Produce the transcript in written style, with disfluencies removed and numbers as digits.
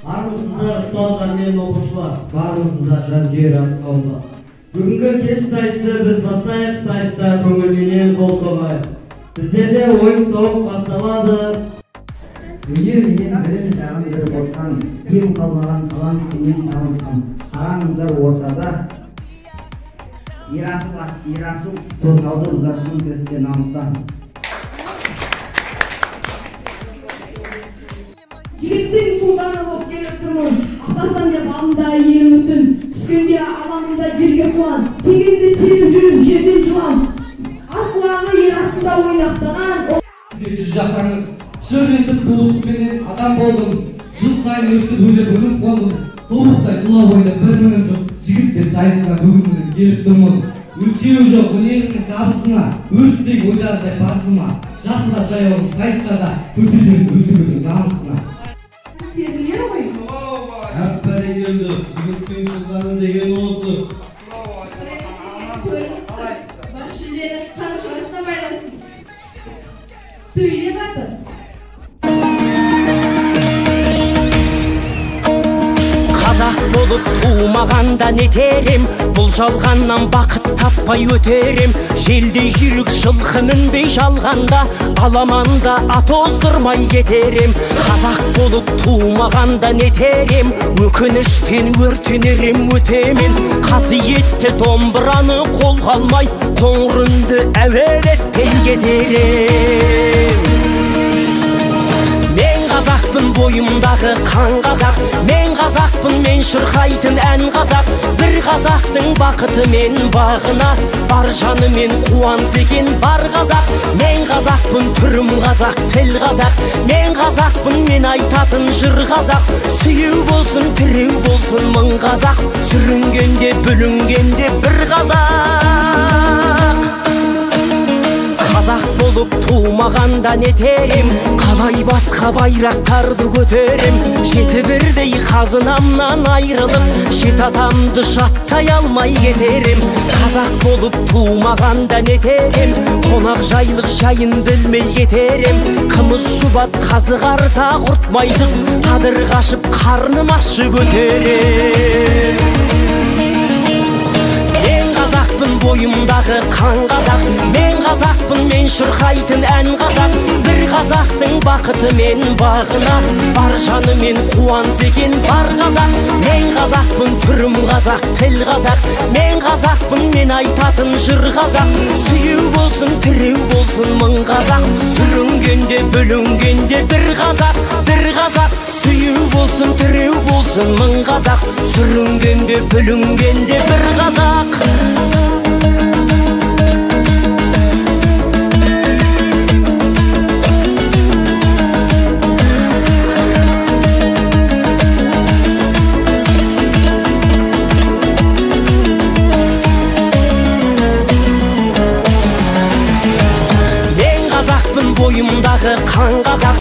Армысыздар ұстаздар мен оқушылар, бармысыздар жан-жүйер қауымдас. Бүгінгі кеш сайысты біз бастайық, сайыста көңілменен қол соғайық. Біздерде ойын-сауық басталады. Өнер менен бірін жағын бірі қосқан, кем қалмаған талант менен табысқан. Қараңыздар ортада Ерасыл тоқтауды ұзаршын кірісте намыстан. Жігіттің сұлтаны болып келіп тұрмын, ақтасам деп алдында елім өтін, түскенде аламында жерге құлан, тегенде теріп жүріп жерден жылан, арқылағы ер астында ойнақтаған. Жүз жақтаңыз, шыр етіп туысыменен адам болдым, жыл сайын өстіп өлеп өлім қондым, тобықтай тұла бойда бір мінім жоқ, жігіттер сайысына бүгін келіп тұрмын. Өлшеу жоқ өнерінің табысына, өрістей ойдардай басыма, жақыла жаяуым сайыстарда көрсетем өздігінің намысына. Сезілер ғой? Әппәрен келді, жігіттің сұлтаны деген осы. Көрініп тұр, бар жүлдені қаншығысына байласын. Сөйле батыр. Қазақ болып туымағанда нетерем, бұл жалғаннан бақыт таппай өтерем. Желдей жүрік жылқы мінбей жалғанда, аламанда ат оздырмай кетерем. Қазақ болып туымағанда нетерем, өкініштен өртенерем өтемен. Қасиетті домбыраны қолға алмай, қоңыр үнді әуелетпен кетерем. Қазақпын бойымдағы қан қазақ, мен қазақпын, мен шырқайтын ән қазақ. Бір қазақтың бақыты мен бағына, бар жаны мен қуанса екен бар қазақ. Мен қазақпын, түрім қазақ, тіл қазақ. Мен қазақпын, мен айтатын жыр қазақ. Сүйеу болсын, тіреу болсын мың қазақ, сүрінгенде бүлінгенде бір қазақ. Қазақ болып туымағанда нетерем, қалай басқа байрақтарды көтерем. Жеті бірдей қазынамнан айрылып, жет атамды жаттай алмай кетерем. Қазақ болып туымағанда нетерем, қонақ жайлық жайын білмей кетерем. Қымыз шұбат қазы қарта құртмайсыз, қадыр қашып қарным ашы көтерем. Бойымдағы қан қазақ, мен қазақпын, мен шырқайтын ән қазақ. Бір қазақтың бақыты мен бағына, бар жаны мен қуанса екен бар қазақ. Мен қазақпын, түрім қазақ, тіл қазақ. Мен қазақпын, мен айтатын жыр қазақ. Сүйеу болсын, тіреу болсын мың қазақ, сүрінгенде бүлінгенде бір қазақ, бір қазақ. Сүйеу болсын, тіреу болсын мың қазақ, сүрінгенде бүлінгенде бір қазақ. Бойымдағы қан қазақ.